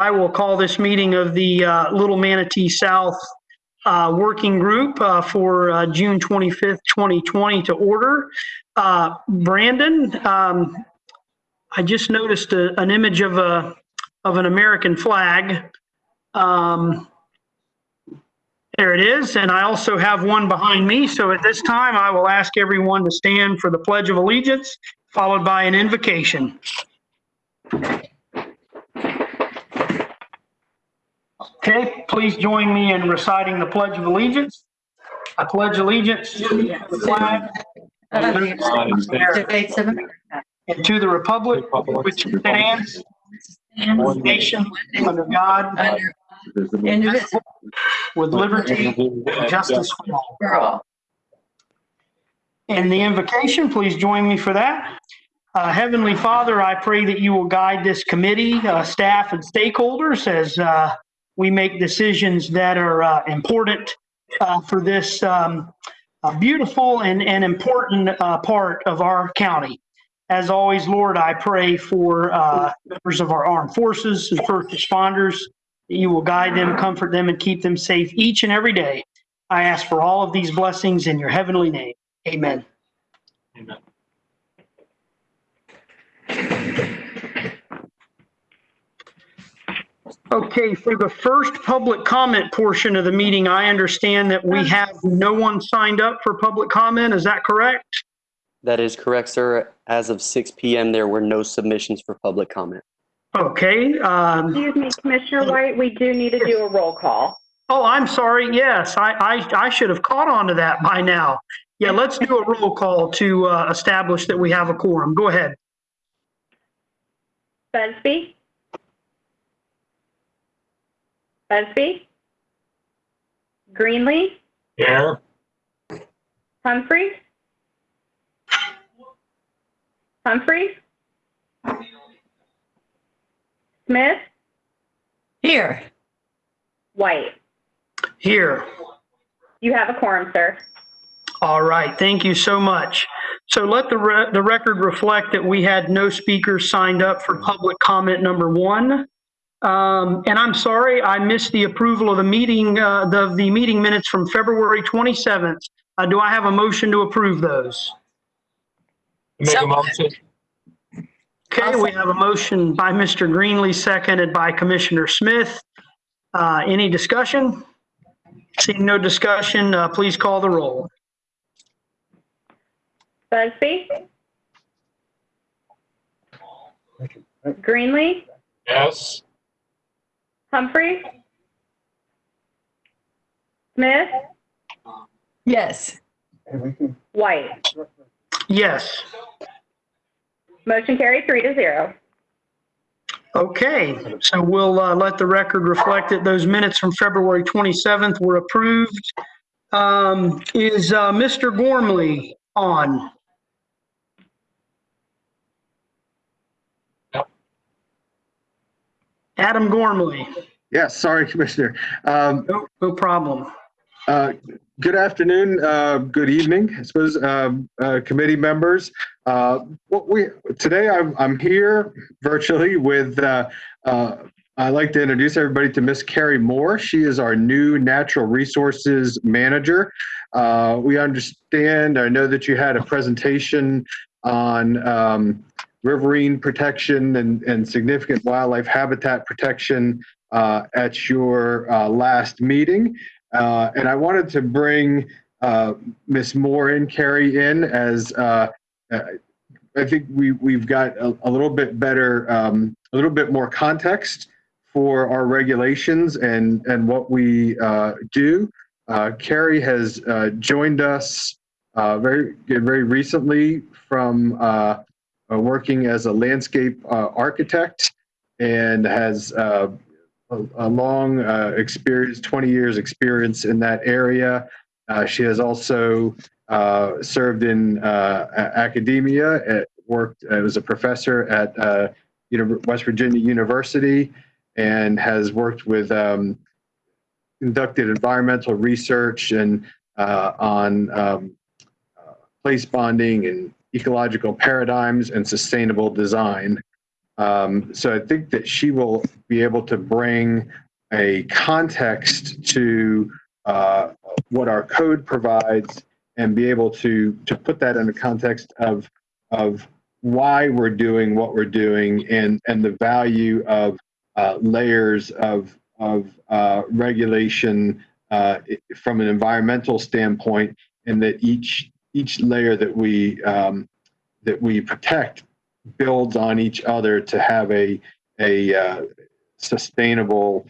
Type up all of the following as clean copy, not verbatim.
I will call this meeting of the Little Manatee South Working Group for June 25th, 2020 to order. Brandon, I just noticed an image of an American flag. There it is, and I also have one behind me. So at this time, I will ask everyone to stand for the Pledge of Allegiance, followed by an invocation. Okay, please join me in reciting the Pledge of Allegiance. I pledge allegiance to the flag of the United States of America and to the republic which stands one nation under God, indivisible, with liberty and justice for all. And the invocation, please join me for that. Heavenly Father, I pray that you will guide this committee, staff, and stakeholders as we make decisions that are important for this beautiful and important part of our county. As always, Lord, I pray for members of our armed forces and first responders, that you will guide them, comfort them, and keep them safe each and every day. I ask for all of these blessings in your heavenly name. Amen. Amen. Okay, for the first public comment portion of the meeting, I understand that we have no one signed up for public comment. Is that correct? That is correct, sir. As of 6 p.m., there were no submissions for public comment. Okay. Excuse me, Commissioner White, we do need to do a roll call. Oh, I'm sorry. Yes, I should have caught on to that by now. Yeah, let's do a roll call to establish that we have a quorum. Go ahead. Busby? Busby? Greenlee? Here. Humphreys? Humphreys? Smith? Here. White? Here. You have a quorum, sir. All right. Thank you so much. So let the record reflect that we had no speakers signed up for public comment number one. And I'm sorry, I missed the approval of the meeting minutes from February 27th. Do I have a motion to approve those? Make a motion. Okay, we have a motion by Mr. Greenlee, seconded by Commissioner Smith. Any discussion? Seeing no discussion, please call the roll. Busby? Greenlee? Yes. Humphreys? Smith? Yes. White? Yes. Motion carried 3-0. Okay, so we'll let the record reflect that those minutes from February 27th were approved. Is Mr. Gormley on? Yep. Adam Gormley. Yes, sorry, Commissioner. No problem. Good afternoon, good evening, I suppose, committee members. Today I'm here virtually with, I'd like to introduce everybody to Miss Carrie Moore. She is our new Natural Resources Manager. We understand, I know that you had a presentation on riverine protection and significant wildlife habitat protection at your last meeting. And I wanted to bring Ms. Moore and Carrie in as I think we've got a little bit better, a little bit more context for our regulations and what we do. Carrie has joined us very recently from working as a landscape architect and has a long experience, 20 years experience in that area. She has also served in academia, worked as a professor at West Virginia University, and has worked with, conducted environmental research and on place bonding and ecological paradigms and sustainable design. So I think that she will be able to bring a context to what our code provides and be able to put that in the context of why we're doing what we're doing and the value of layers of regulation from an environmental standpoint, and that each layer that we protect builds on each other to have a sustainable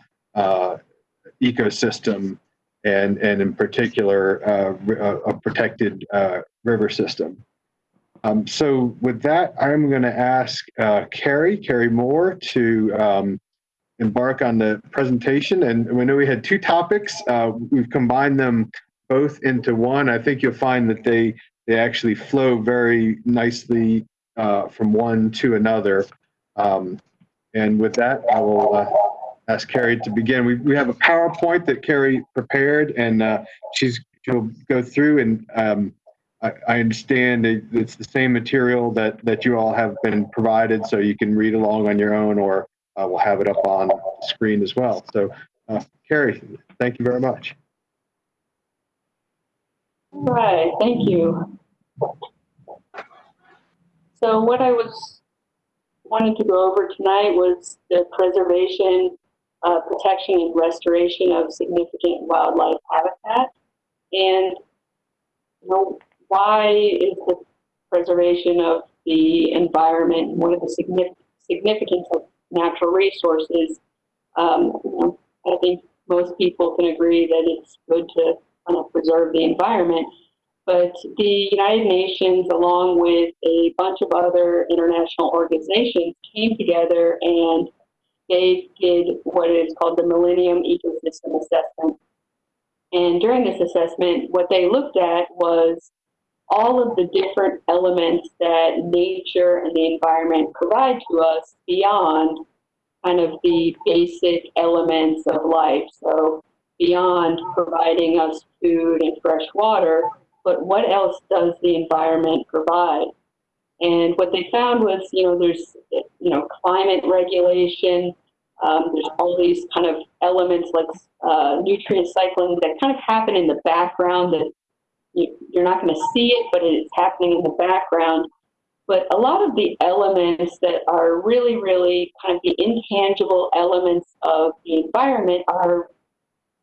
ecosystem, and in particular a protected river system. So with that, I'm going to ask Carrie Moore to embark on the presentation. And we know we had two topics. We've combined them both into one. I think you'll find that they actually flow very nicely from one to another. And with that, I will ask Carrie to begin. We have a PowerPoint that Carrie prepared, and she'll go through, and I understand it's the same material that you all have been provided, so you can read along on your own, or we'll have it up on the screen as well. So, Carrie, thank you very much. All right, thank you. So what I wanted to go over tonight was the preservation, protection, and restoration of significant wildlife habitat. And why is the preservation of the environment one of the significance of natural resources? I think most people can agree that it's good to kind of preserve the environment. But the United Nations, along with a bunch of other international organizations, came together and they did what is called the Millennium Ecosystem Assessment. And during this assessment, what they looked at was all of the different elements that nature and the environment provide to us beyond kind of the basic elements of life. So beyond providing us food and fresh water, but what else does the environment provide? And what they found was, there's, climate regulation, there's all these kind of elements like nutrient cycling that kind of happen in the background that you're not going to see it, but it's happening in the background. But a lot of the elements that are really, really kind of the intangible elements of the environment are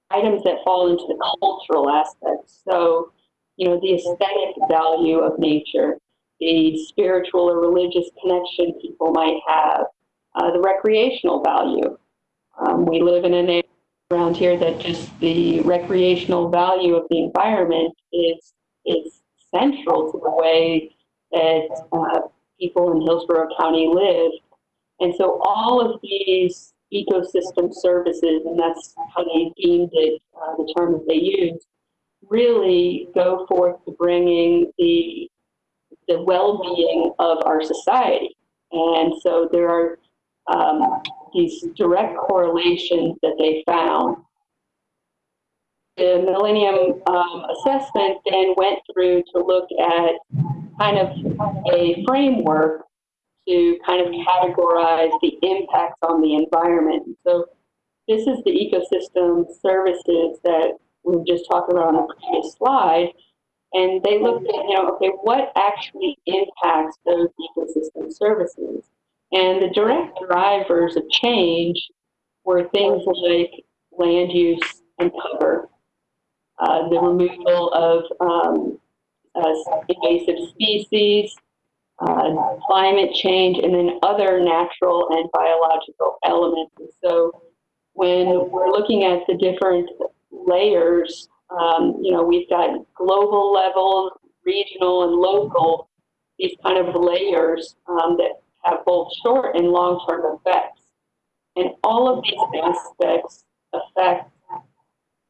items that fall into the cultural aspects. So, the aesthetic value of nature, the spiritual or religious connection people might have, the recreational value. We live in an area around here that just the recreational value of the environment is central to the way that people in Hillsborough County live. And so all of these ecosystem services, and that's how they deemed it, the term that they used, really go forth to bringing the well-being of our society. And so there are these direct correlations that they found. The Millennium Assessment then went through to look at kind of a framework to kind of categorize the impacts on the environment. So this is the ecosystem services that we were just talking about on the previous slide. And they looked at, okay, what actually impacts those ecosystem services? And the direct drivers of change were things like land use and cover, the removal of invasive species, climate change, and then other natural and biological elements. And so when we're looking at the different layers, we've got global level, regional, and local, these kind of layers that have both short and long-term effects. And all of these aspects affect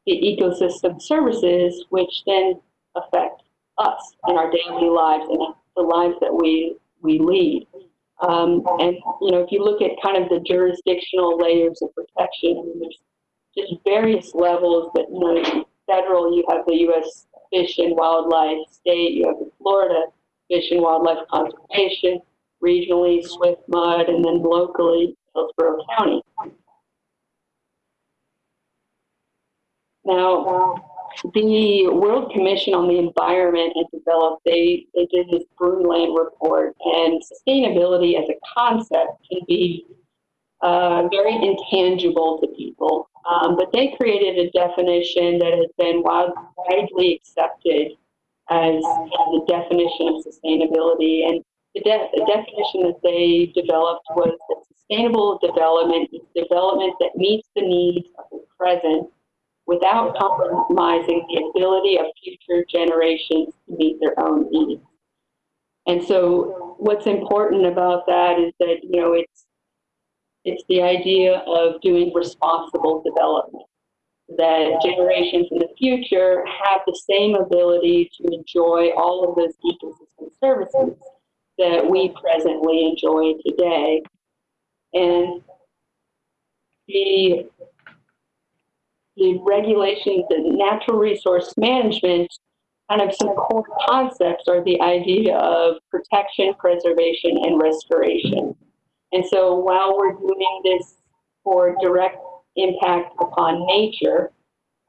the ecosystem services, which then affect us in our daily lives and the lives that we lead. And, if you look at kind of the jurisdictional layers of protection, there's just various levels that, federal, you have the U.S. Fish and Wildlife, state, you have the Florida Fish and Wildlife Conservation, regionally, Swift Mud, and then locally, Hillsborough County. Now, the World Commission on the Environment has developed, they did this Brundtland report, and sustainability as a concept can be very intangible to people. But they created a definition that has been widely accepted as the definition of sustainability. And the definition that they developed was that sustainable development is development that meets the needs of the present without compromising the ability of future generations to meet their own needs. And so what's important about that is that, you know, it's the idea of doing responsible development, that generations in the future have the same ability to enjoy all of those ecosystem services that we presently enjoy today. And the regulations and natural resource management, kind of some core concepts are the idea of protection, preservation, and restoration. And so while we're doing this for direct impact upon nature,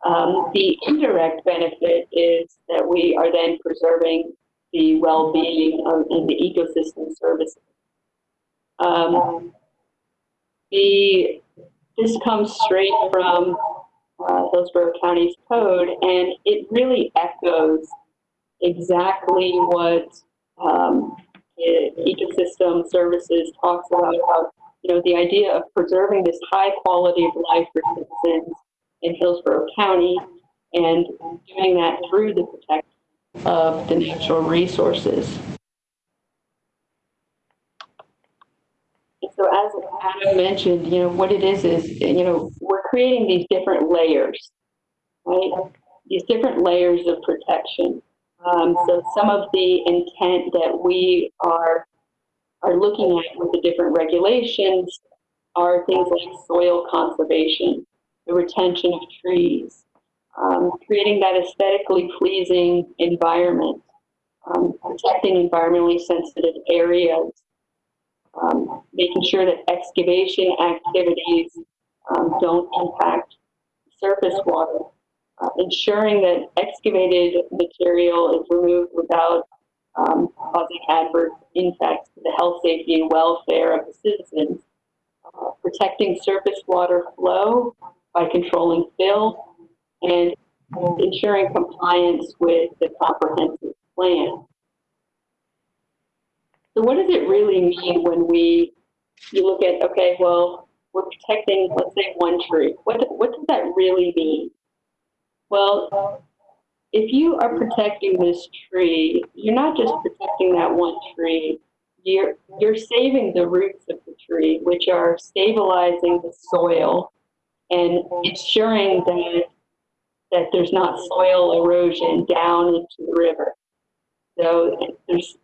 the indirect benefit is that we are then preserving the well-being and the ecosystem services. This comes straight from Hillsborough County's code, and it really echoes exactly what ecosystem services talks about, you know, the idea of preserving this high quality of life for citizens in Hillsborough County, and doing that through the protection of the natural resources. So as Adam mentioned, you know, what it is, you know, we're creating these different layers, right? These different layers of protection. So some of the intent that we are looking at with the different regulations are things like soil conservation, the retention of trees, creating that aesthetically pleasing environment, protecting environmentally sensitive areas, making sure that excavation activities don't impact surface water, ensuring that excavated material is removed without causing adverse impacts to the health, safety, and welfare of the citizens, protecting surface water flow by controlling fill, and ensuring compliance with the comprehensive plan. So what does it really mean when you look at, okay, well, we're protecting, let's say, one tree. What does that really mean? Well, if you are protecting this tree, you're not just protecting that one tree. You're saving the roots of the tree, which are stabilizing the soil and ensuring that there's not soil erosion down into the river. So there's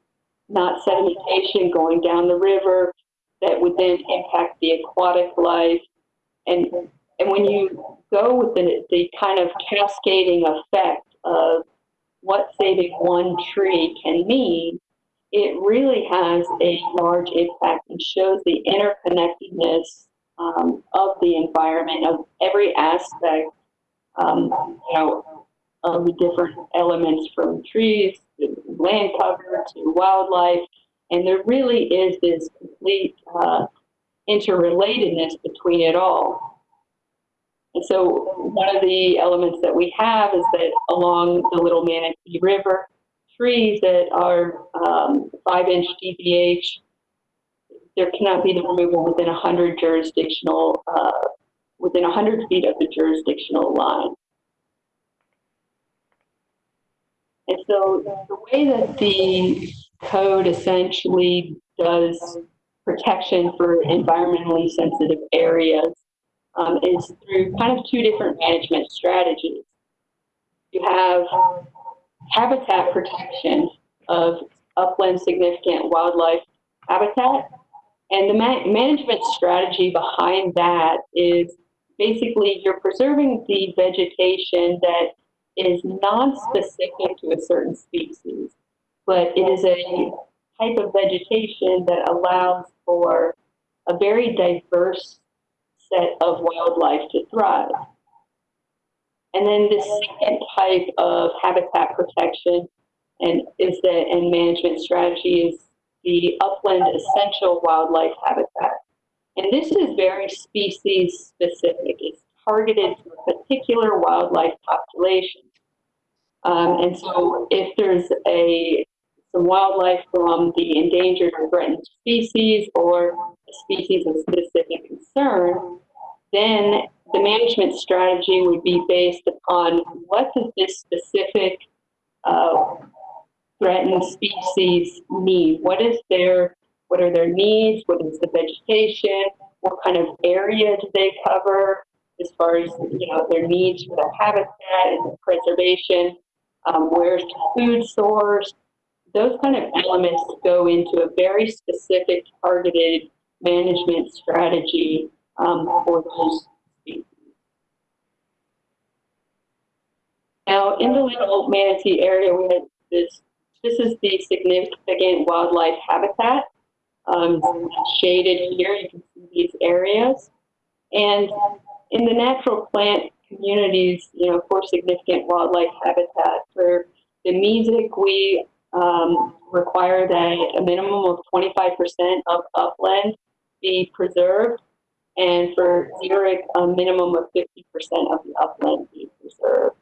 not sedimentation going down the river that would then impact the aquatic life. And when you go with the kind of cascading effect of what saving one tree can mean, it really has a large impact and shows the interconnectedness of the environment, of every aspect, you know, of the different elements, from trees to land cover to wildlife. And there really is this complete interrelatedness between it all. And so one of the elements that we have is that along the Little Manatee River, trees that are 5-inch DBH, there cannot be the removal within 100 jurisdictional, within 100 feet of the jurisdictional line. And so the way that the code essentially does protection for environmentally sensitive areas is through kind of two different management strategies. You have habitat protection of upland significant wildlife habitat, and the management strategy behind that is basically you're preserving the vegetation that is non-specific to a certain species, but it is a type of vegetation that allows for a very diverse set of wildlife to thrive. And then the second type of habitat protection and management strategy is the upland essential wildlife habitat. And this is very species specific. It's targeted to a particular wildlife population. And so if there's some wildlife from the endangered or threatened species or a species of specific concern, then the management strategy would be based upon what does this specific threatened species need? What are their needs? What is the vegetation? What kind of area do they cover as far as their needs for their habitat and the preservation? Where's the food source? Those kind of elements go into a very specific targeted management strategy for those species. Now, in the Little Manatee area, we have this is the significant wildlife habitat. Shaded here, you can see these areas. And in the natural plant communities, for significant wildlife habitat, for the Mesic, we require that a minimum of 25% of upland be preserved, and for xeric, a minimum of 50% of the upland be preserved.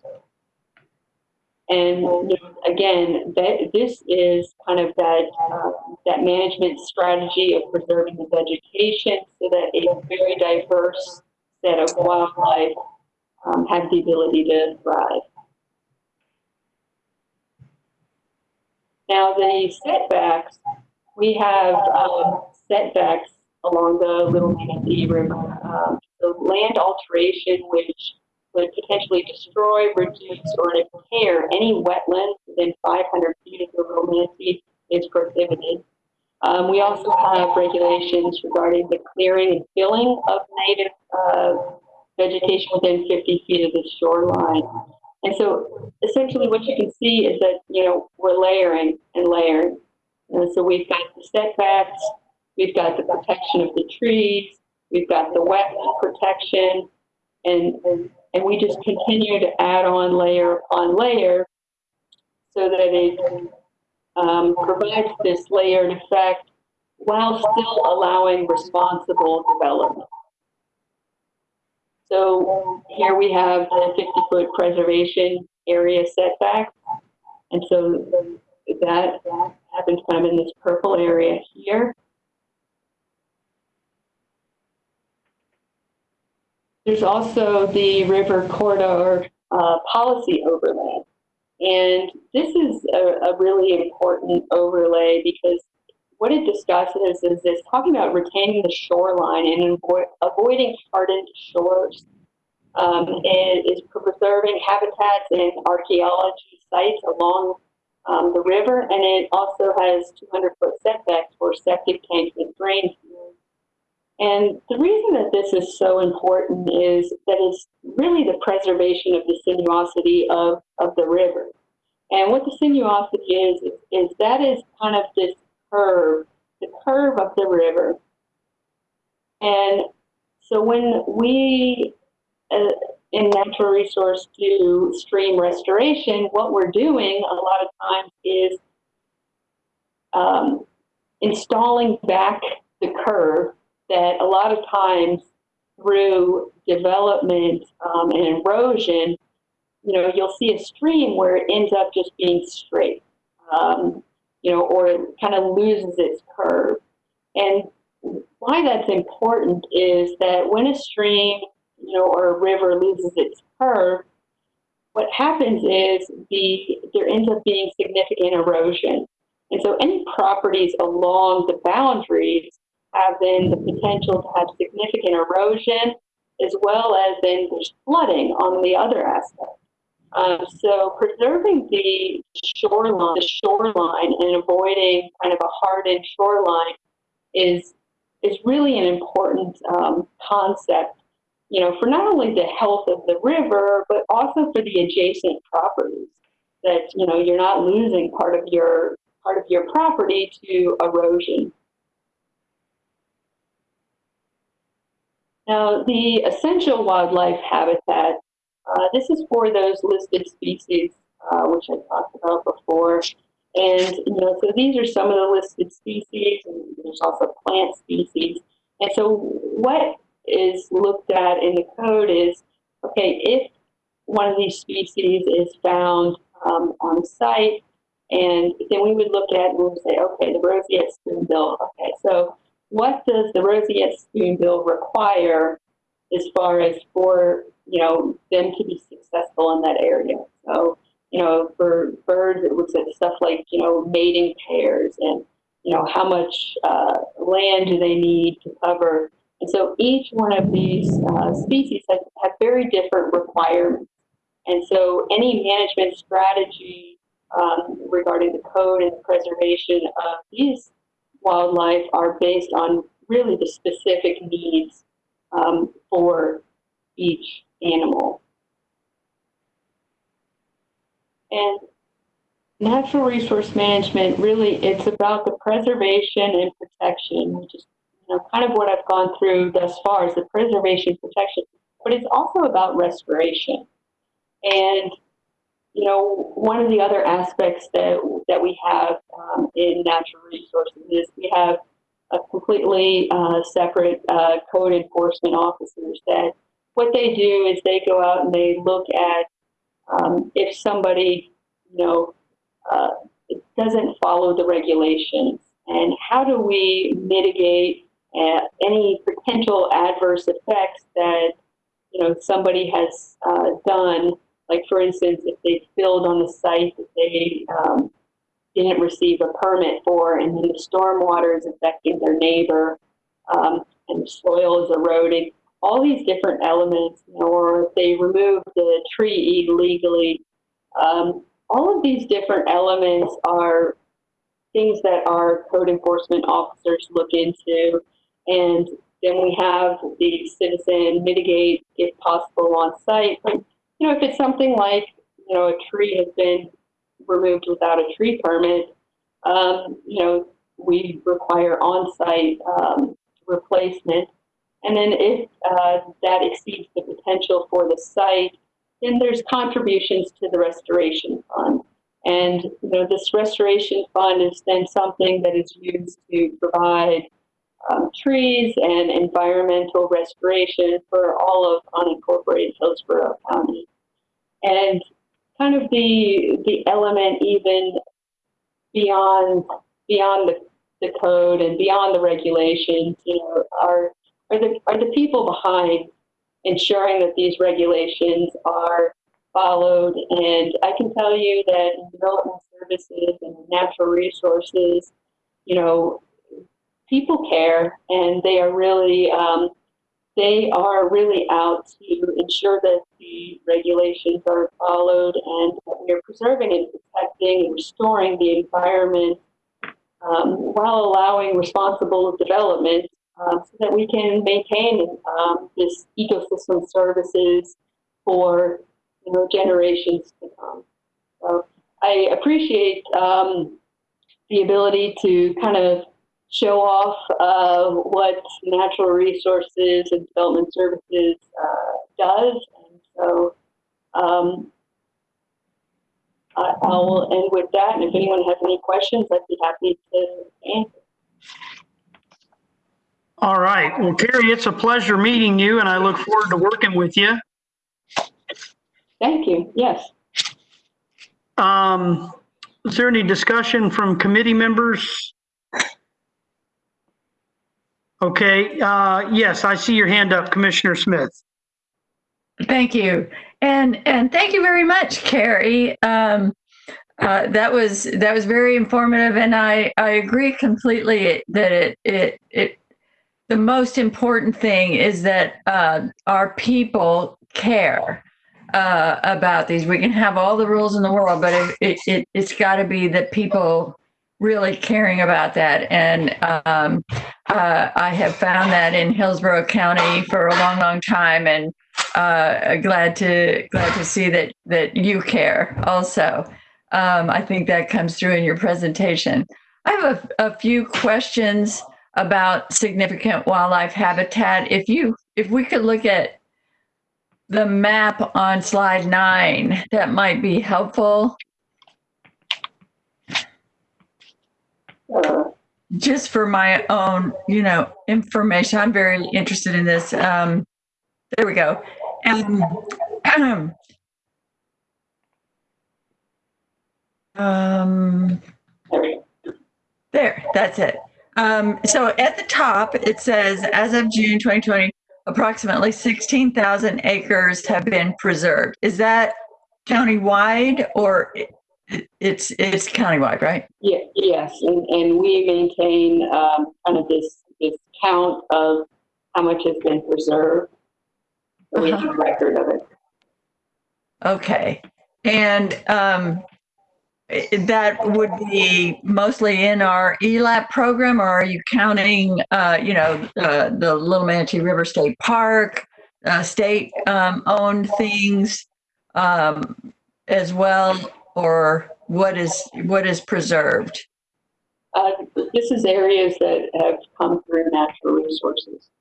And again, this is kind of that management strategy of preserving the vegetation so that a very diverse set of wildlife have the ability to thrive. Now, the setbacks, we have setbacks along the Little Manatee River. So land alteration, which would potentially destroy, reduce, or impair any wetlands within 500 feet of the Little Manatee is prohibited. We also have regulations regarding the clearing and filling of native vegetation within 50 feet of the shoreline. And so essentially what you can see is that, we're layering and layering. So we've got the setbacks, we've got the protection of the trees, we've got the wetland protection, and we just continue to add on layer upon layer so that it provides this layered effect while still allowing responsible development. So here we have the 50-foot preservation area setback. And so that happens kind of in this purple area here. There's also the river corridor policy overlay. And this is a really important overlay because what it discusses is this talking about retaining the shoreline and avoiding hardened shores. It is preserving habitats and archaeology sites along the river, and it also has 200-foot setbacks for septic tanks and drain fields. And the reason that this is so important is that it's really the preservation of the sinuosity of the river. And what the sinuosity is that is kind of this curve, the curve of the river. And so when we, in natural resource, do stream restoration, what we're doing a lot of times is installing back the curve that a lot of times through development and erosion, you'll see a stream where it ends up just being straight, or it kind of loses its curve. And why that's important is that when a stream, or a river loses its curve, what happens is there ends up being significant erosion. And so any properties along the boundaries have then the potential to have significant erosion, as well as then there's flooding on the other aspect. So preserving the shoreline and avoiding kind of a hardened shoreline is really an important concept, for not only the health of the river, but also for the adjacent properties, that, you're not losing part of your part of your property to erosion. Now, the essential wildlife habitat, this is for those listed species, which I talked about before. And, so these are some of the listed species, and there's also plant species. And so what is looked at in the code is, okay, if one of these species is found on site, and then we would look at and we would say, okay, the roseate spoonbill. Okay, so what does the roseate spoonbill require as far as for, them to be successful in that area? So, for birds, it looks at stuff like, mating pairs and, how much land do they need to cover. And so each one of these species have very different requirements. And so any management strategy regarding the code and preservation of these wildlife are based on really the specific needs for each animal. And natural resource management, really, it's about the preservation and protection, which is kind of what I've gone through thus far is the preservation protection, but it's also about restoration. And, one of the other aspects that we have in natural resources is we have a completely separate code enforcement officers that what they do is they go out and they look at if somebody, doesn't follow the regulations, and how do we mitigate any potential adverse effects that, somebody has done. Like, for instance, if they filled on the site that they didn't receive a permit for, and then the storm water is affecting their neighbor, and the soil is eroding, all these different elements, or if they remove the tree illegally, all of these different elements are things that our code enforcement officers look into. And then we have the citizen mitigate if possible on site. But, if it's something like, a tree has been removed without a tree permit, we require on-site replacement. And then if that exceeds the potential for the site, then there's contributions to the restoration fund. And, this restoration fund is then something that is used to provide trees and environmental restoration for all of unincorporated Hillsborough County. And kind of the element even beyond the code and beyond the regulations, are the people behind ensuring that these regulations are followed. And I can tell you that in development services and natural resources, people care, and they are really out to ensure that the regulations are followed and that we are preserving and protecting and restoring the environment while allowing responsible development so that we can maintain this ecosystem services for generations to come. So I appreciate the ability to kind of show off what natural resources and development services does. And so I'll end with that. And if anyone has any questions, I'd be happy to answer. All right. Well, Carrie, it's a pleasure meeting you, and I look forward to working with you. Thank you. Yes. Is there any discussion from committee members? Okay. Yes, I see your hand up, Commissioner Smith. Thank you. And thank you very much, Carrie. That was very informative, and I agree completely that the most important thing is that our people care about these. We can have all the rules in the world, but it's got to be that people really caring about that. And I have found that in Hillsborough County for a long, long time, and glad to see that you care also. I think that comes through in your presentation. I have a few questions about significant wildlife habitat. If we could look at the map on slide 9, that might be helpful. Just for my own, information. I'm very interested in this. There we go. There, that's it. So at the top, it says, as of June 2020, approximately 16,000 acres have been preserved. Is that countywide, or it's countywide, right? Yeah, yes, and we maintain kind of this count of how much has been preserved. So we have a record of it. Okay. And that would be mostly in our ELAP program, or are you counting, the Little Manatee River State Park, state owned things as well, or what is preserved? This is areas that have come through natural resources.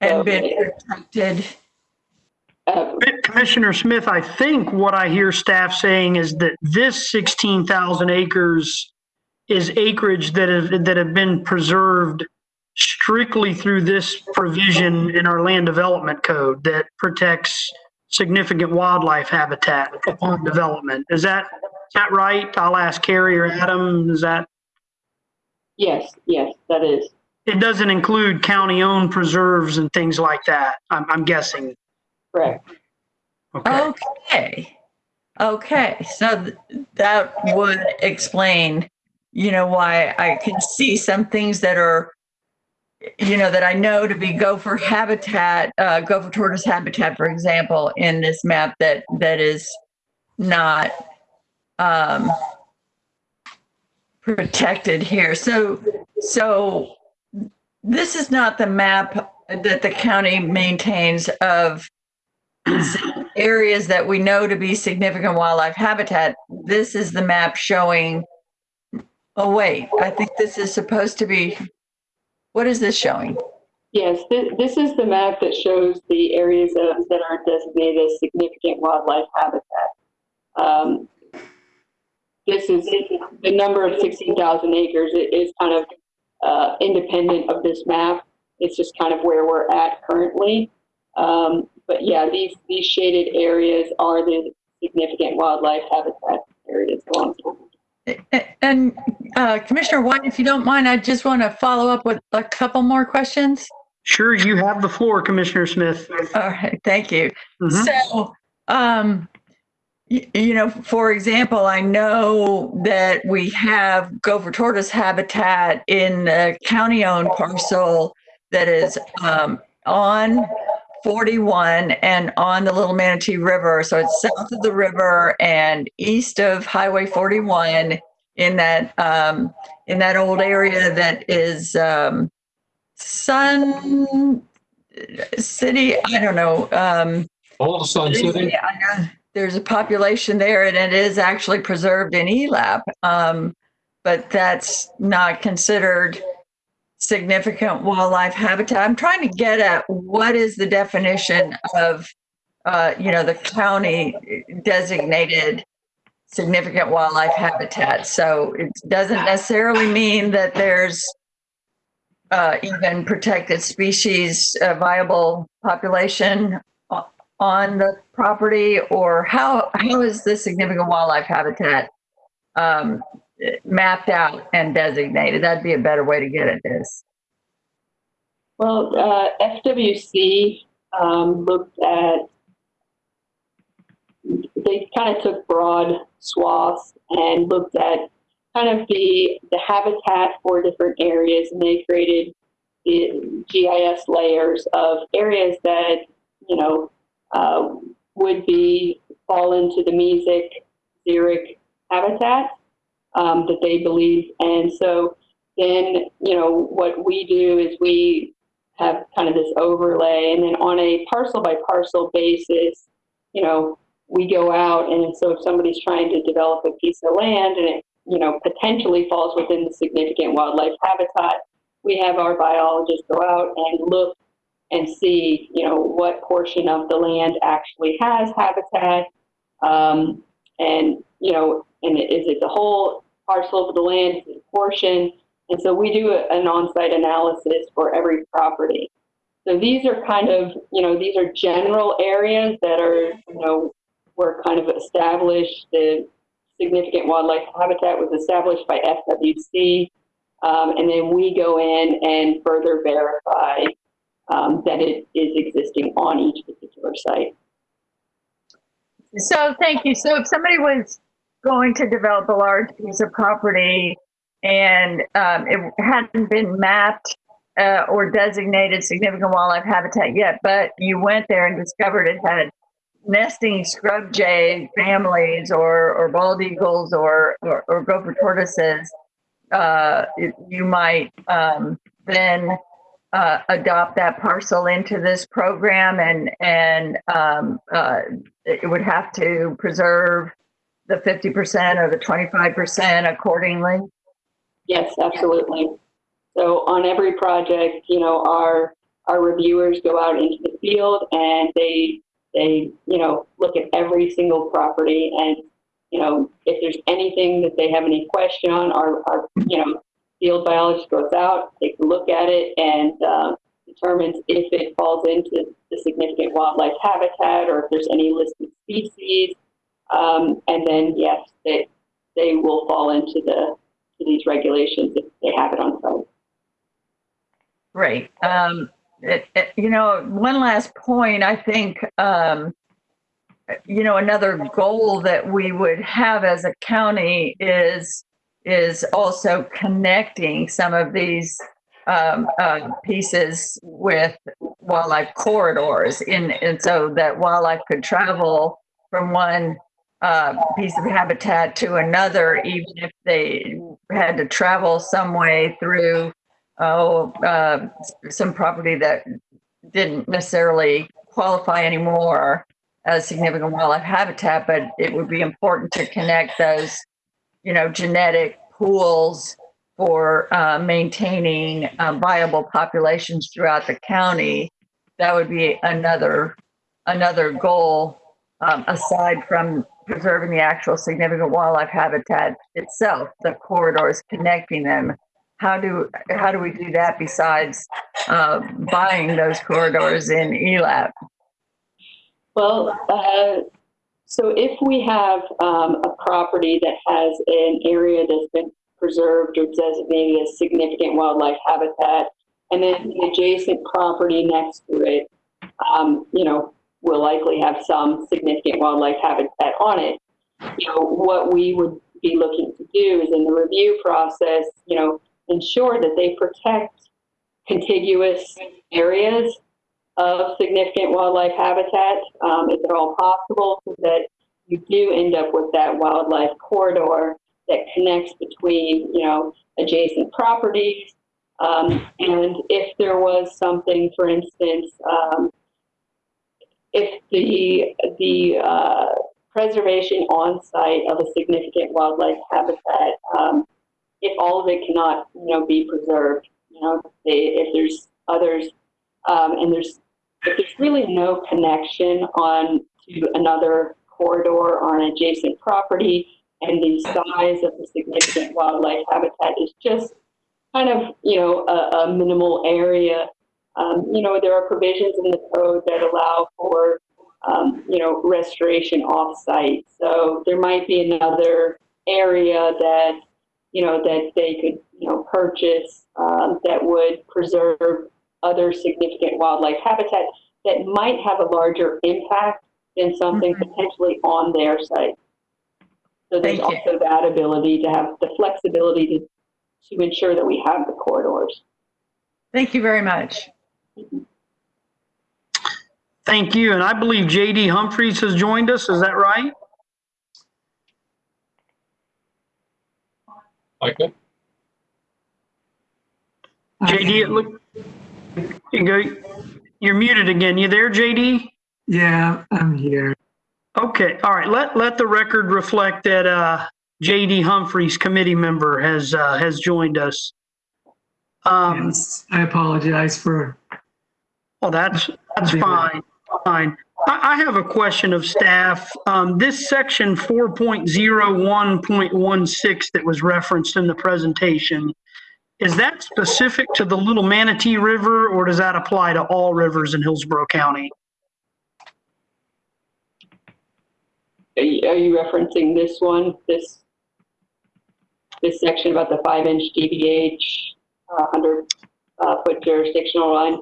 And been protected. Commissioner Smith, I think what I hear staff saying is that this 16,000 acres is acreage that have been preserved strictly through this provision in our land development code that protects significant wildlife habitat upon development. Is that right? I'll ask Carrie or Adam. Is that? Yes, that is. It doesn't include county-owned preserves and things like that, I'm guessing. Correct. Okay. So that would explain, why I can see some things that are, that I know to be gopher habitat, gopher tortoise habitat, for example, in this map that is not protected here. So this is not the map that the county maintains of areas that we know to be significant wildlife habitat. This is the map showing, I think this is supposed to be, what is this showing? Yes, this is the map that shows the areas that are designated as significant wildlife habitat. This is the number of 16,000 acres. It is kind of independent of this map. It's just kind of where we're at currently. But yeah, these shaded areas are the significant wildlife habitat areas going forward. And Commissioner White, if you don't mind, I just want to follow up with a couple more questions. Sure, you have the floor, Commissioner Smith. All right, thank you. Mm-hmm. So, for example, I know that we have gopher tortoise habitat in the county-owned parcel that is on 41 and on the Little Manatee River. So it's south of the river and east of Highway 41 in that old area that is Sun City. I don't know. Old Sun City. I know there's a population there, and it is actually preserved in ELAP, but that's not considered significant wildlife habitat. I'm trying to get at what is the definition of, the county designated significant wildlife habitat. So it doesn't necessarily mean that there's even protected species, viable population on the property, or how is the significant wildlife habitat mapped out and designated? That'd be a better way to get at this. Well, FWC looked at, they kind of took broad swaths and looked at kind of the habitat for different areas, and they created the GIS layers of areas that, would fall into the mesic, xeric habitat that they believe. And so then, what we do is we have kind of this overlay, and then on a parcel by parcel basis, we go out, and so if somebody's trying to develop a piece of land and it, potentially falls within the significant wildlife habitat, we have our biologists go out and look and see, what portion of the land actually has habitat, and is it the whole parcel of the land, is it a portion? And so we do an on-site analysis for every property. So these are kind of, these are general areas that are, were kind of established. The significant wildlife habitat was established by FWC, and then we go in and further verify that it is existing on each particular site. So thank you. So if somebody was going to develop a large piece of property and it hadn't been mapped or designated significant wildlife habitat yet, but you went there and discovered it had nesting scrub jay families or bald eagles or gopher tortoises, you might then adopt that parcel into this program, and it would have to preserve the 50% or the 25% accordingly. Yes, absolutely. So on every project, our reviewers go out into the field and they look at every single property, and if there's anything that they have any question on, our field biologist goes out, takes a look at it, and determines if it falls into the significant wildlife habitat or if there's any listed species, and then yes, they will fall into these regulations if they have it on site. Great. One last point, I think, another goal that we would have as a county is also connecting some of these pieces with wildlife corridors, and so that wildlife could travel from one piece of habitat to another, even if they had to travel some way through some property that didn't necessarily qualify anymore as significant wildlife habitat, but it would be important to connect those, genetic pools for maintaining viable populations throughout the county. That would be another goal aside from preserving the actual significant wildlife habitat itself, the corridors connecting them. How do we do that besides buying those corridors in ELAP? Well, so if we have a property that has an area that's been preserved or designated as significant wildlife habitat, and then the adjacent property next to it, will likely have some significant wildlife habitat on it. What we would be looking to do is in the review process, ensure that they protect contiguous areas of significant wildlife habitat, if at all possible, so that you do end up with that wildlife corridor that connects between, adjacent properties. And if there was something, for instance, if the preservation on site of a significant wildlife habitat, if all of it cannot, be preserved, if there's others, and if there's really no connection on to another corridor or an adjacent property, and the size of the significant wildlife habitat is just kind of, a minimal area, there are provisions in the code that allow for, restoration off-site. So there might be another area that, that they could, purchase that would preserve other significant wildlife habitat that might have a larger impact than something potentially on their site. So there's also that ability to have the flexibility to ensure that we have the corridors. Thank you very much. Thank you. And I believe J.D. Humphreys has joined us. Is that right? Okay. J.D., you're muted again. You there, J.D.? Yeah, I'm here. Okay, all right. Let the record reflect that J.D. Humphreys, committee member, has joined us. Yes, I apologize for. Well, that's fine. Fine. I have a question of staff. This section 4.01.16 that was referenced in the presentation, is that specific to the Little Manatee River, or does that apply to all rivers in Hillsborough County? Are you referencing this one, this section about the 5-inch DBH, 100-foot jurisdictional line?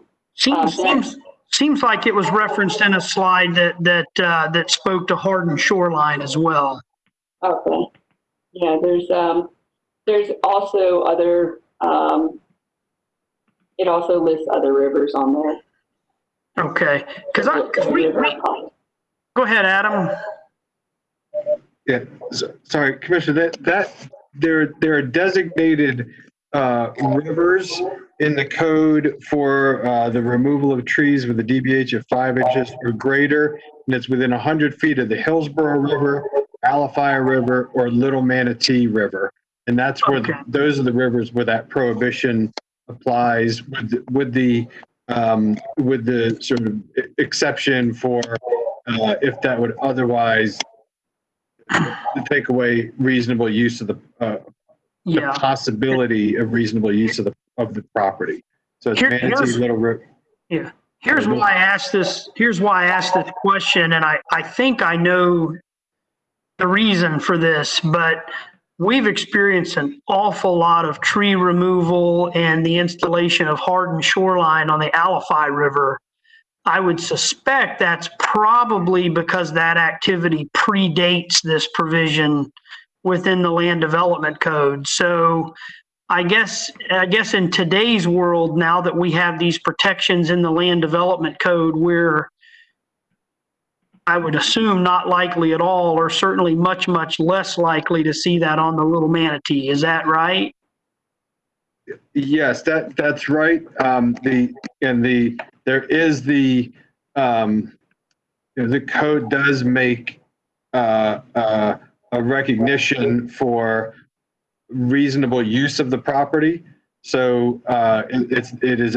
Seems like it was referenced in a slide that spoke to hardened shoreline as well. Okay. Yeah, there's also other, it also lists other rivers on there. Okay, because go ahead, Adam. Yeah, sorry, Commissioner, that there are designated rivers in the code for the removal of trees with a DBH of 5 inches or greater, and it's within 100 feet of the Hillsborough River, Alafia River, or Little Manatee River. And that's where those are the rivers where that prohibition applies, with the sort of exception for if that would otherwise take away reasonable use of the possibility of reasonable use of the property. So it's Manatee, Little River. Yeah. Here's why I asked this question, and I think I know the reason for this, but we've experienced an awful lot of tree removal and the installation of hardened shoreline on the Alafia River. I would suspect that's probably because that activity predates this provision within the Land Development Code. So I guess in today's world, now that we have these protections in the Land Development Code, we're, I would assume, not likely at all, or certainly much, much less likely to see that on the Little Manatee. Is that right? Yes, that's right. There is the code does make a recognition for reasonable use of the property. So it is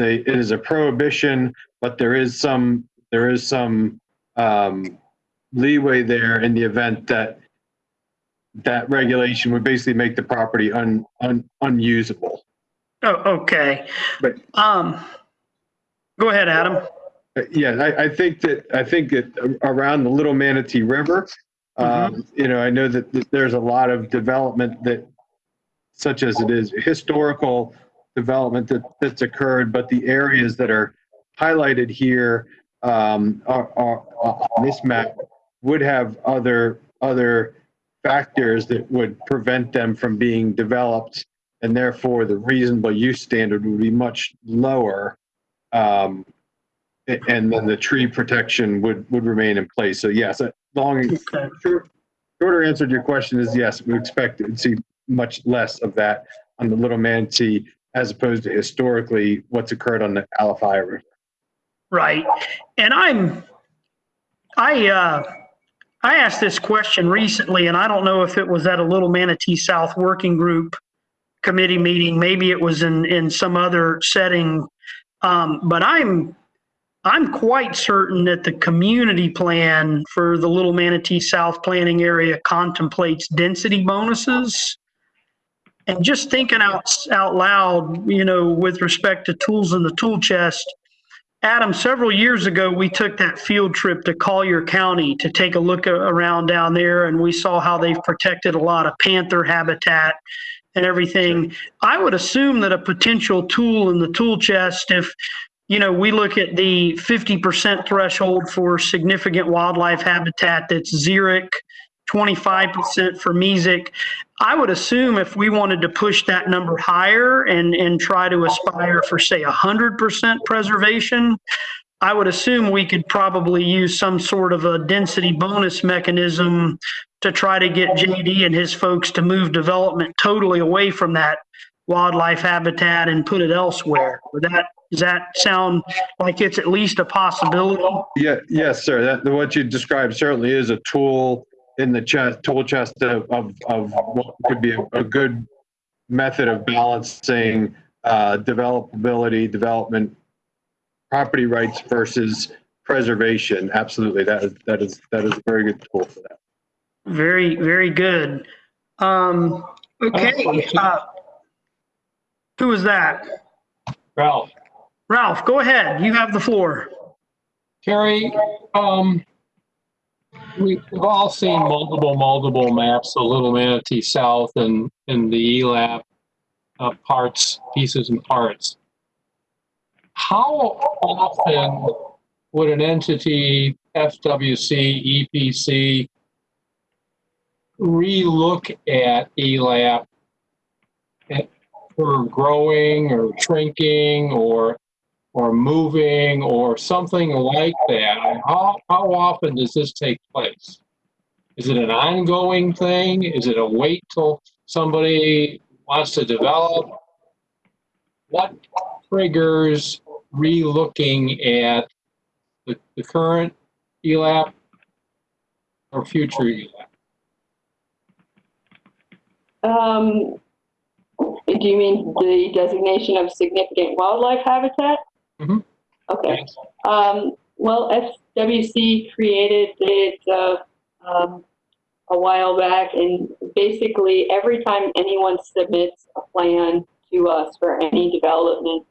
a prohibition, but there is some leeway there in the event that regulation would basically make the property unusable. Oh, okay. But go ahead, Adam. Yeah, I think that around the Little Manatee River, I know that there's a lot of development that, such as it is historical development that's occurred, but the areas that are highlighted here are on this map would have other factors that would prevent them from being developed, and therefore the reasonable use standard would be much lower. And then the tree protection would remain in place. So yes, shorter answer to your question is yes, we expect to see much less of that on the Little Manatee as opposed to historically what's occurred on the Alafia River. Right. And I asked this question recently, and I don't know if it was at a Little Manatee South Working Group committee meeting. Maybe it was in some other setting. But I'm quite certain that the community plan for the Little Manatee South planning area contemplates density bonuses. And just thinking out loud, with respect to tools in the tool chest, Adam, several years ago, we took that field trip to Collier County to take a look around down there, and we saw how they've protected a lot of panther habitat and everything. Sure. I would assume that a potential tool in the tool chest, if we look at the 50% threshold for significant wildlife habitat, that's xeric, 25% for mesic. I would assume if we wanted to push that number higher and try to aspire for, say, 100% preservation, I would assume we could probably use some sort of a density bonus mechanism to try to get JD and his folks to move development totally away from that wildlife habitat and put it elsewhere. Does that sound like it's at least a possibility? Yeah, yes, sir. What you described certainly is a tool in the tool chest of what could be a good method of balancing developability, development, property rights versus preservation. Absolutely, that is a very good tool for that. Very, very good. Okay. Who is that? Ralph. Ralph, go ahead. You have the floor. Carrie, we've all seen multiple maps of Little Manatee South and the ELAP pieces and parts. How often would an entity, FWC, EPC, relook at ELAP for growing or shrinking or moving or something like that? How often does this take place? Is it an ongoing thing? Is it a wait till somebody wants to develop? What triggers re-looking at the current ELAP or future ELAP? Do you mean the designation of significant wildlife habitat? Mm-hmm. Okay. Yes. Well, FWC created it a while back, and basically every time anyone submits a plan to us for any development,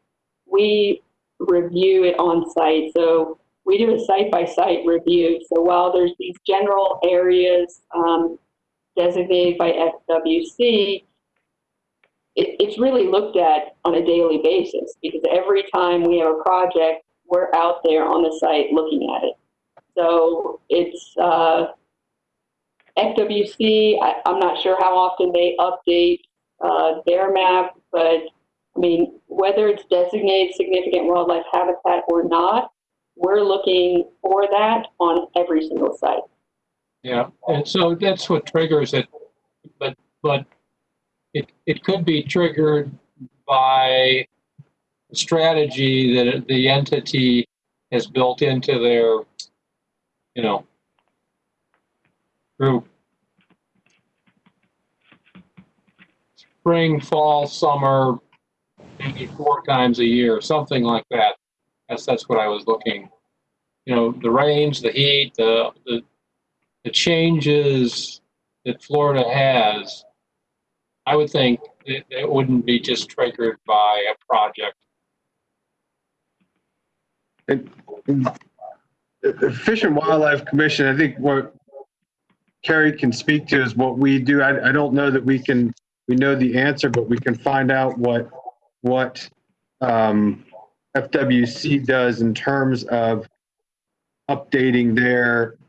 we review it on site. So we do a site-by-site review. So while there's these general areas designated by FWC, it's really looked at on a daily basis, because every time we have a project, we're out there on the site looking at it. So it's FWC, I'm not sure how often they update their map, but I mean, whether it's designated significant wildlife habitat or not, we're looking for that on every single site. Yeah, and so that's what triggers it, but it could be triggered by a strategy that the entity has built into their, group. Spring, fall, summer, maybe 4 times a year, something like that. That's what I was looking. The rains, the heat, the changes that Florida has, I would think it wouldn't be just triggered by a project. And the Fish and Wildlife Commission, I think what Carrie can speak to is what we do. I don't know that we know the answer, but we can find out what FWC does in terms of updating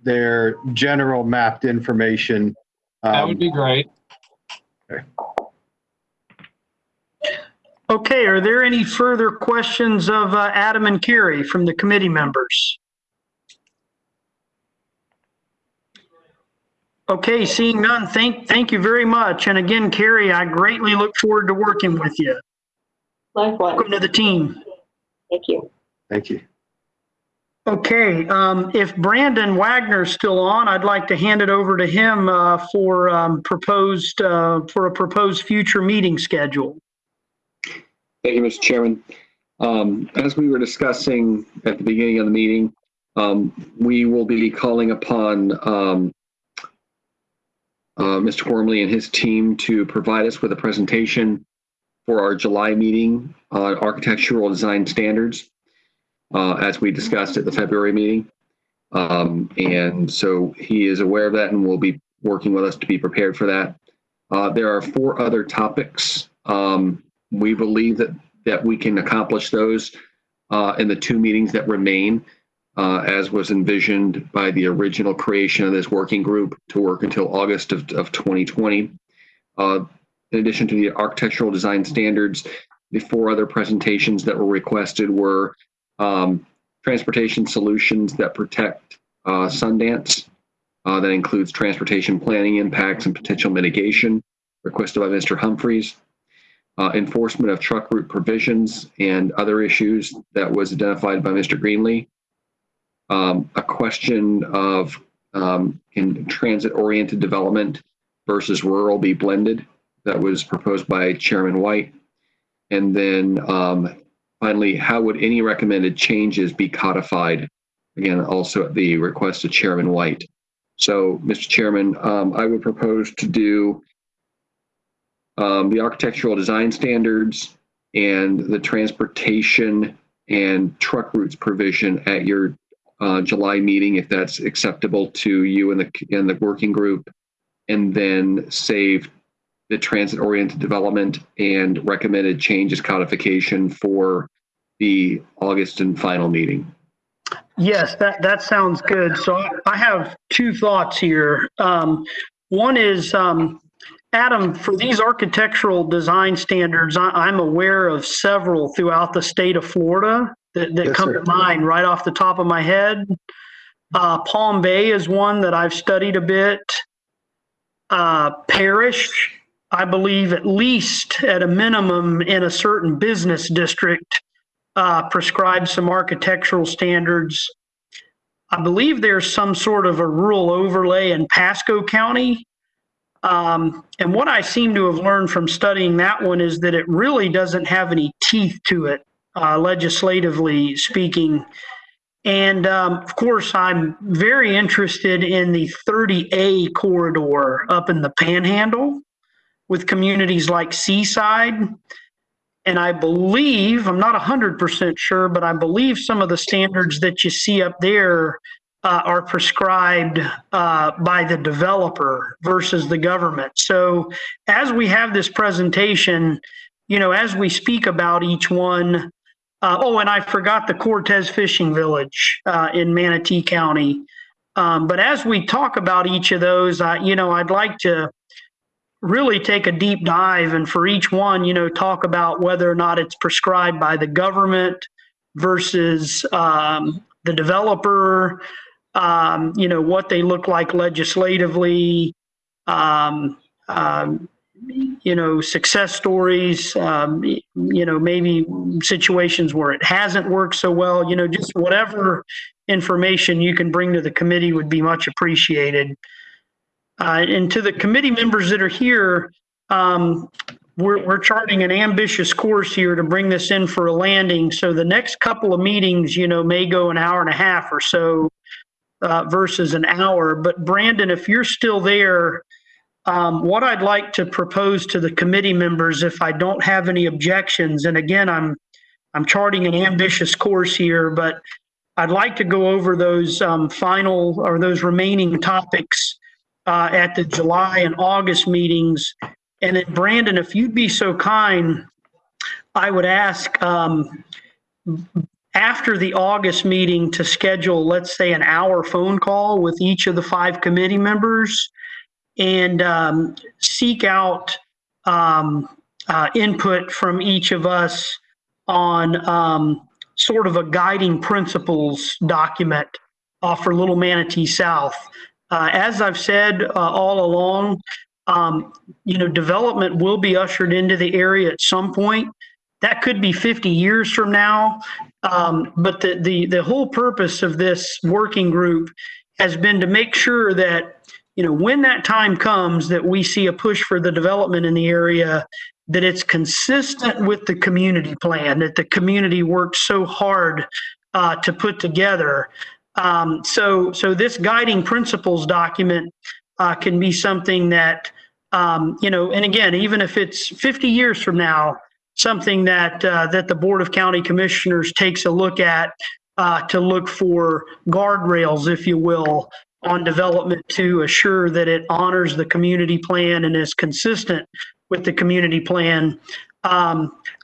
their general mapped information. That would be great. Okay, are there any further questions of Adam and Carrie from the committee members? Okay, seeing none, thank you very much. And again, Carrie, I greatly look forward to working with you. Likewise. Welcome to the team. Thank you. Thank you. Okay, if Brandon Wagner's still on, I'd like to hand it over to him for a proposed future meeting schedule. Thank you, Mr. Chairman. As we were discussing at the beginning of the meeting, we will be calling upon Mr. Gormley and his team to provide us with a presentation for our July meeting on architectural design standards, as we discussed at the February meeting. And so he is aware of that and will be working with us to be prepared for that. There are 4 other topics. We believe that we can accomplish those in the 2 meetings that remain, as was envisioned by the original creation of this working group to work until August of 2020. In addition to the architectural design standards, the 4 other presentations that were requested were transportation solutions that protect Sundance. That includes transportation planning impacts and potential mitigation, requested by Mr. Humphreys. enforcement of truck route provisions and other issues that was identified by Mr. Greenlee. A question of can transit-oriented development versus rural be blended? That was proposed by Chairman White. And then finally, how would any recommended changes be codified? Again, also at the request of Chairman White. So, Mr. Chairman, I would propose to do the architectural design standards and the transportation and truck routes provision at your July meeting, if that's acceptable to you and the working group, and then save the transit-oriented development and recommended changes codification for the August and final meeting. Yes, that sounds good. So I have two thoughts here. One is, Adam, for these architectural design standards, I'm aware of several throughout the state of Florida that Yes, come sir. to mind right off the top of my head. Palm Bay is one that I've studied a bit. Parish, I believe, at least at a minimum in a certain business district, prescribes some architectural standards. I believe there's some sort of a rural overlay in Pasco County. And what I seem to have learned from studying that one is that it really doesn't have any teeth to it, legislatively speaking. And of course, I'm very interested in the 30A corridor up in the Panhandle with communities like Seaside. And I believe, I'm not 100% sure, but I believe some of the standards that you see up there are prescribed by the developer versus the government. So as we have this presentation, as we speak about each one, and I forgot the Cortez Fishing Village in Manatee County. But as we talk about each of those, I'd like to really take a deep dive and for each one, talk about whether or not it's prescribed by the government versus the developer, what they look like legislatively, success stories, maybe situations where it hasn't worked so well, just whatever information you can bring to the committee would be much appreciated. And to the committee members that are here, we're charting an ambitious course here to bring this in for a landing. So the next couple of meetings, may go an hour and a half or so versus an hour. But Brandon, if you're still there, what I'd like to propose to the committee members, if I don't have any objections, and again, I'm charting an ambitious course here, but I'd like to go over those final or those remaining topics at the July and August meetings. And then Brandon, if you'd be so kind, I would ask after the August meeting to schedule, let's say, an hour phone call with each of the 5 committee members and seek out input from each of us on sort of a guiding principles document for Little Manatee South. As I've said all along, development will be ushered into the area at some point. That could be 50 years from now. But the whole purpose of this working group has been to make sure that, when that time comes that we see a push for the development in the area, that it's consistent with the community plan that the community worked so hard to put together. So this guiding principles document can be something that, and again, even if it's 50 years from now, something that the Board of County Commissioners takes a look at to look for guardrails, if you will, on development to assure that it honors the community plan and is consistent with the community plan.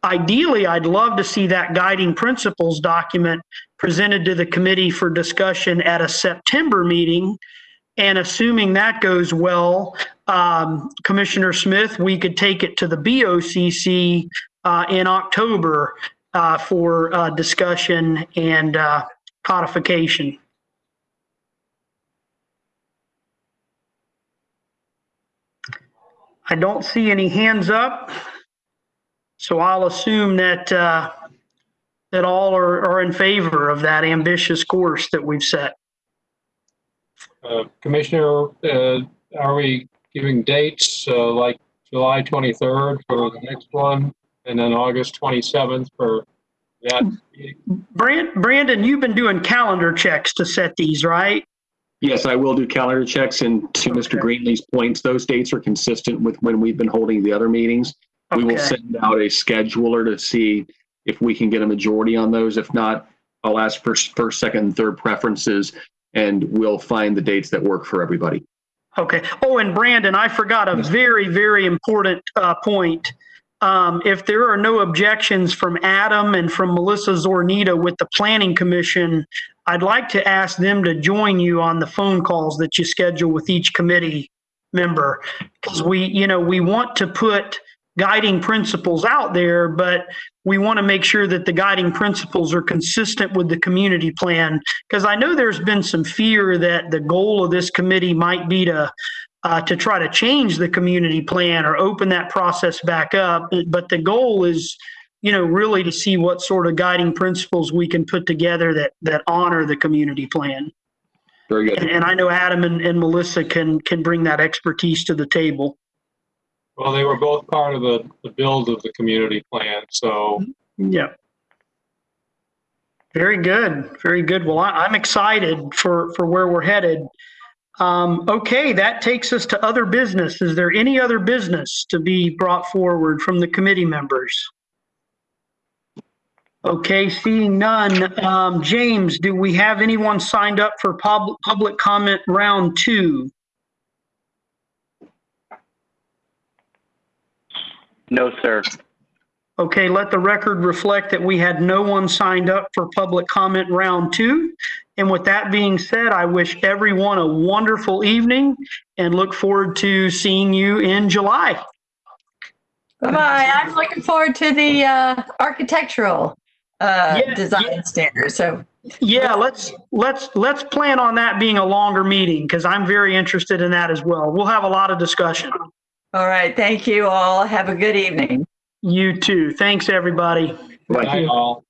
Ideally, I'd love to see that guiding principles document presented to the committee for discussion at a September meeting. And assuming that goes well, Commissioner Smith, we could take it to the BOCC in October for discussion and codification. I don't see any hands up. So I'll assume that that all are in favor of that ambitious course that we've set. Commissioner, are we giving dates like July 23rd for the next one, and then August 27th for that meeting? Brandon, you've been doing calendar checks to set these, right? Yes, I will do calendar checks, and to Mr. Greenlee's points, those dates are consistent with when we've been holding the other meetings. We will send out a scheduler to see if we can get a majority on those. If not, I'll ask for first, second, and third preferences, and we'll find the dates that work for everybody. Okay. Oh, and Brandon, I forgot a very, very important point. If there are no objections from Adam and from Melissa Zornita with the Planning Commission, I'd like to ask them to join you on the phone calls that you schedule with each committee member, because we want to put guiding principles out there, but we want to make sure that the guiding principles are consistent with the community plan. Because I know there's been some fear that the goal of this committee might be to try to change the community plan or open that process back up. But the goal is, really to see what sort of guiding principles we can put together that honor the community plan. Very good. And I know Adam and Melissa can bring that expertise to the table. Well, they were both part of the build of the community plan, so. Yeah. Very good. Very good. Well, I'm excited for where we're headed. Okay, that takes us to other business. Is there any other business to be brought forward from the committee members? Okay, seeing none. James, do we have anyone signed up for public comment round 2? No, sir. Okay, let the record reflect that we had no one signed up for public comment round 2. And with that being said, I wish everyone a wonderful evening and look forward to seeing you in July. Bye-bye. I'm looking forward to the architectural design standards. So yeah, let's plan on that being a longer meeting, because I'm very interested in that as well. We'll have a lot of discussion. all right. Thank you all. Have a good evening. You too. Thanks, everybody. Good night, all.